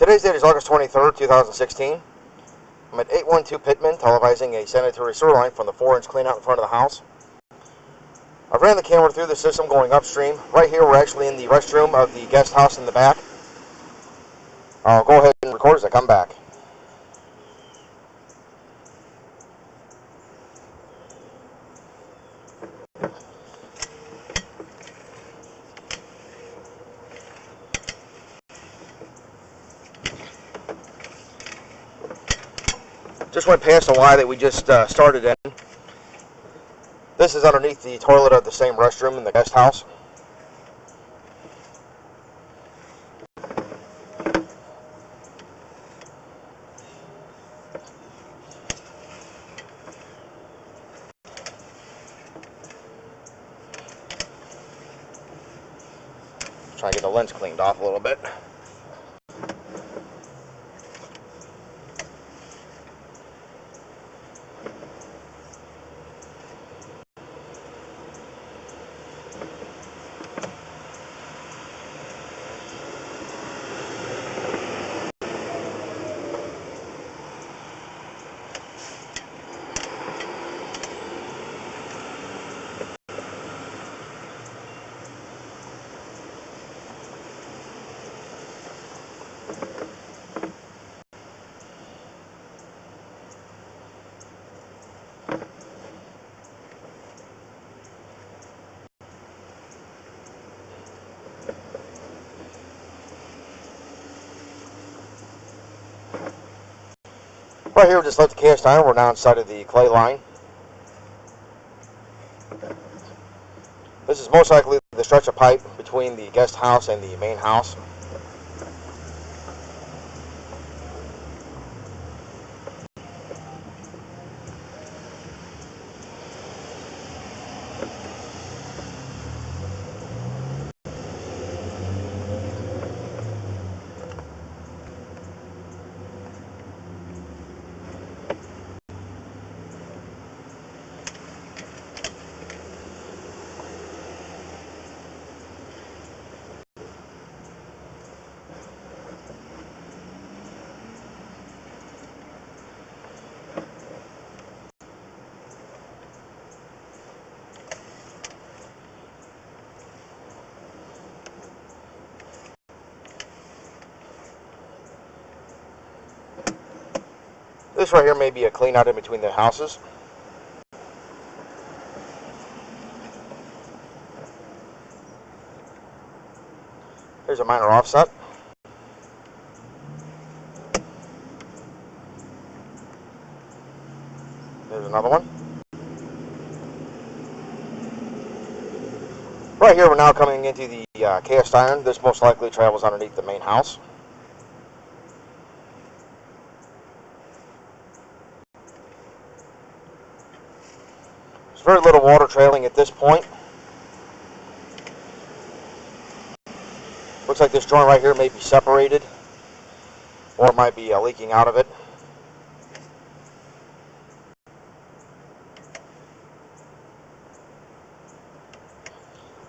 Today's date is August 23rd, 2016. I'm at 812 Pitman, televising a sanitary sewer line from the 4-inch cleanout in front of the house. I ran the camera through the system going upstream. Right here, we're actually in the restroom of the guest house in the back. I'll go ahead and record as I come back. Just went past the Y that we just started in. This is underneath the toilet of the same restroom in the guest house. Try to get the lens cleaned off a little bit. Right here, we just left the cast iron. We're now inside of the clay line. This is most likely the stretch of pipe between the guest house and the main house. This right here may be a clean out in between the houses. Here's a minor offset. There's another one. Right here, we're now coming into the cast iron. This most likely travels underneath the main house. There's very little water trailing at this point. Looks like this joint right here may be separated, or it might be leaking out of it.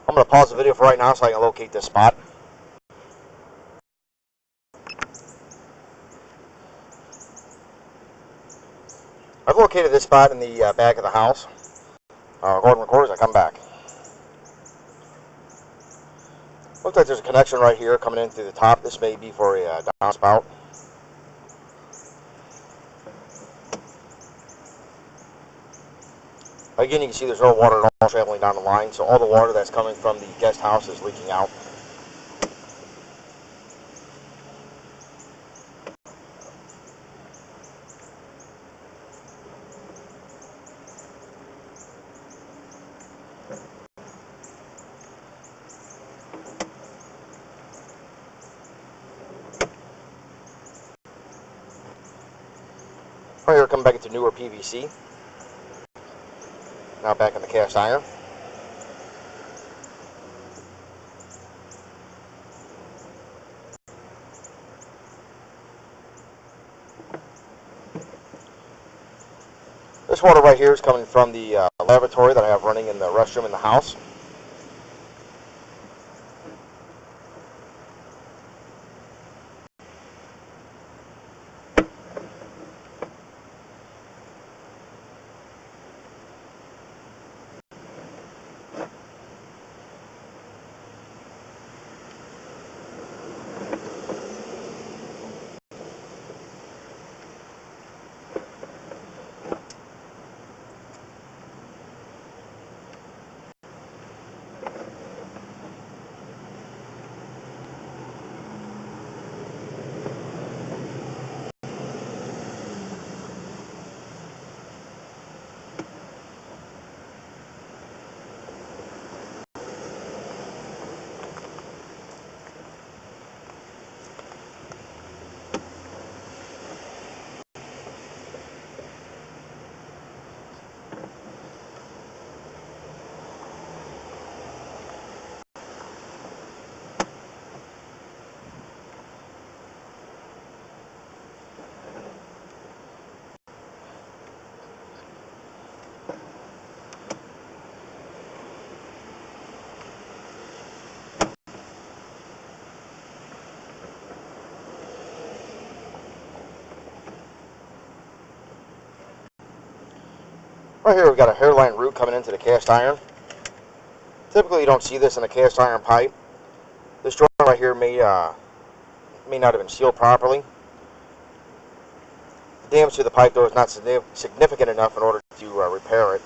I'm going to pause the video for right now so I can locate this spot. I've located this spot in the back of the house. Go ahead and record as I come back. Looks like there's a connection right here coming in through the top. This may be for a downspout. Again, you can see there's no water at all traveling down the line, so all the water that's coming from the guest house is leaking out. Right here, coming back into newer PVC. Now back in the cast iron. This water right here is coming from the lavatory that I have running in the restroom in the house. Right here we've got a hairline root coming into the cast iron. Typically you don't see this in a cast iron pipe. This joint right here may not have been sealed properly. The damage to the pipe though is not significant enough in order to repair it.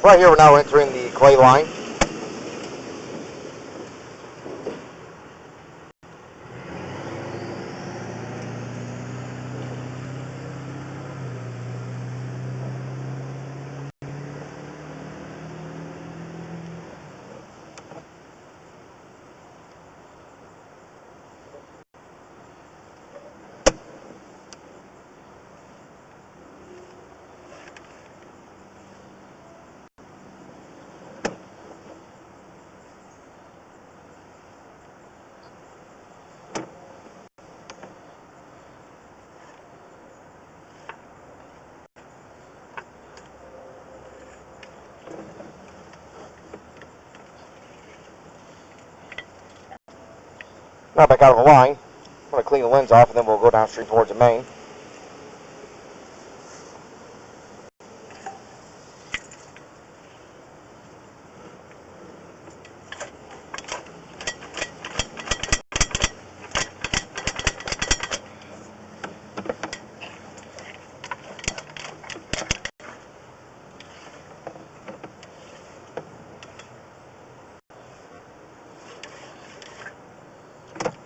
Right here we're now entering the clay line. Now back out of the line. I'm going to clean the lens off and then we'll go downstream towards the main.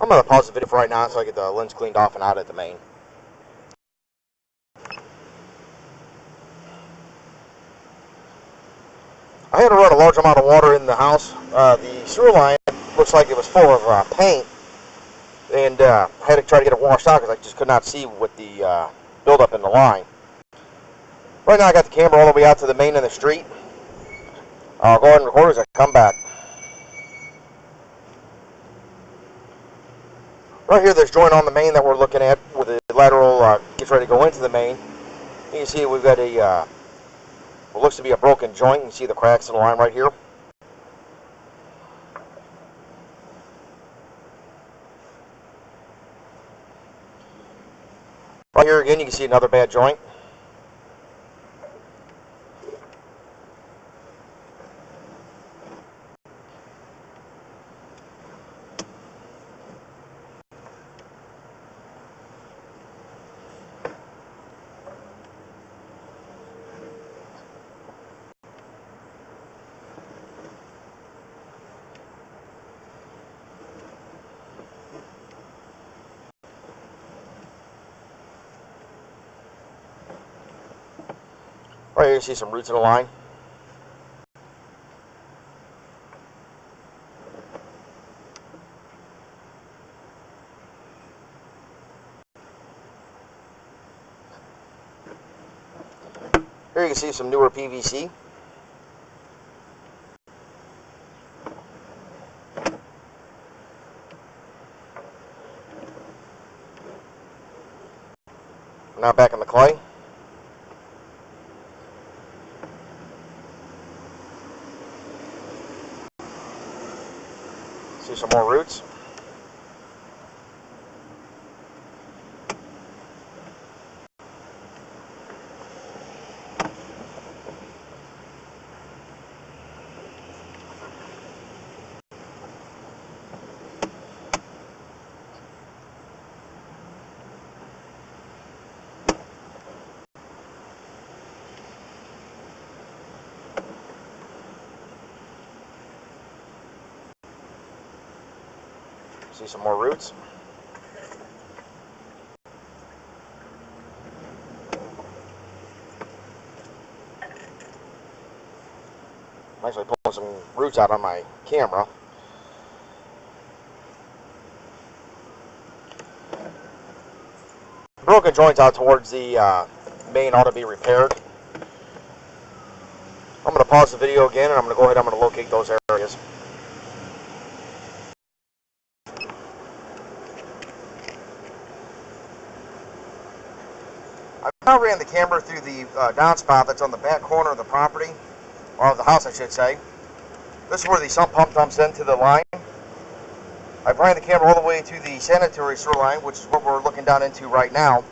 I'm going to pause the video for right now so I get the lens cleaned off and out at the main. I had to run a large amount of water in the house. The sewer line looks like it was full of paint, and I had to try to get it washed out because I just could not see what the buildup in the line. Right now I got the camera all the way out to the main in the street. I'll go ahead and record as I come back. Right here, there's joint on the main that we're looking at where the lateral gets ready to go into the main. You can see we've got a what looks to be a broken joint. You can see the cracks in the line right here. Right here again, you can see another bad joint. Right here you see some roots in the line. Here you can see some newer PVC. Now back in the clay. See some more roots. See some more roots. I'm actually pulling some roots out on my camera. Broken joints out towards the main ought to be repaired. I'm going to pause the video again and I'm going to go ahead and I'm going to locate those areas. now ran the camera through the downspout that's on the back corner of the property, or of the house I should say. This is where the sump pump dumps into the line. I ran the camera all the way to the sanitary sewer line, which is what we're looking down into right now.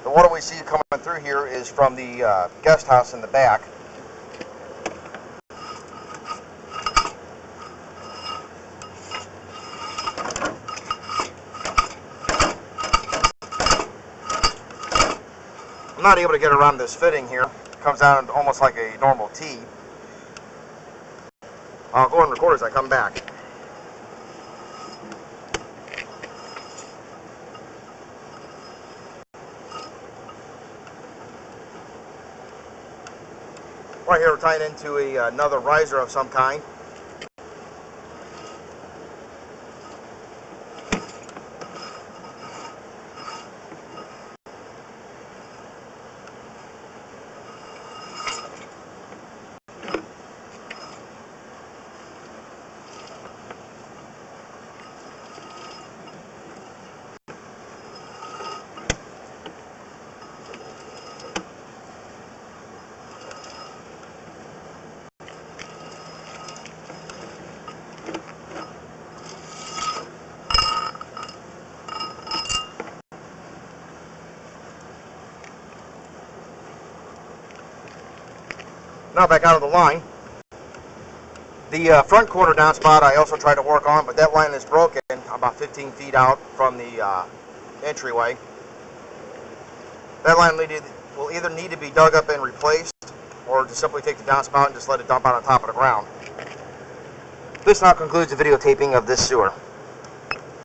The water we see coming through here is from the guest house in the back. I'm not able to get around this fitting here. It comes down almost like a normal T. I'll go and record as I come back. Right here we're tying into another riser of some kind. Now back out of the line. The front corner downspout I also tried to work on, but that line is broken about 15 feet out from the entryway. That line will either need to be dug up and replaced, or just simply take the downspout and just let it dump out on top of the ground. This now concludes the videotaping of this sewer.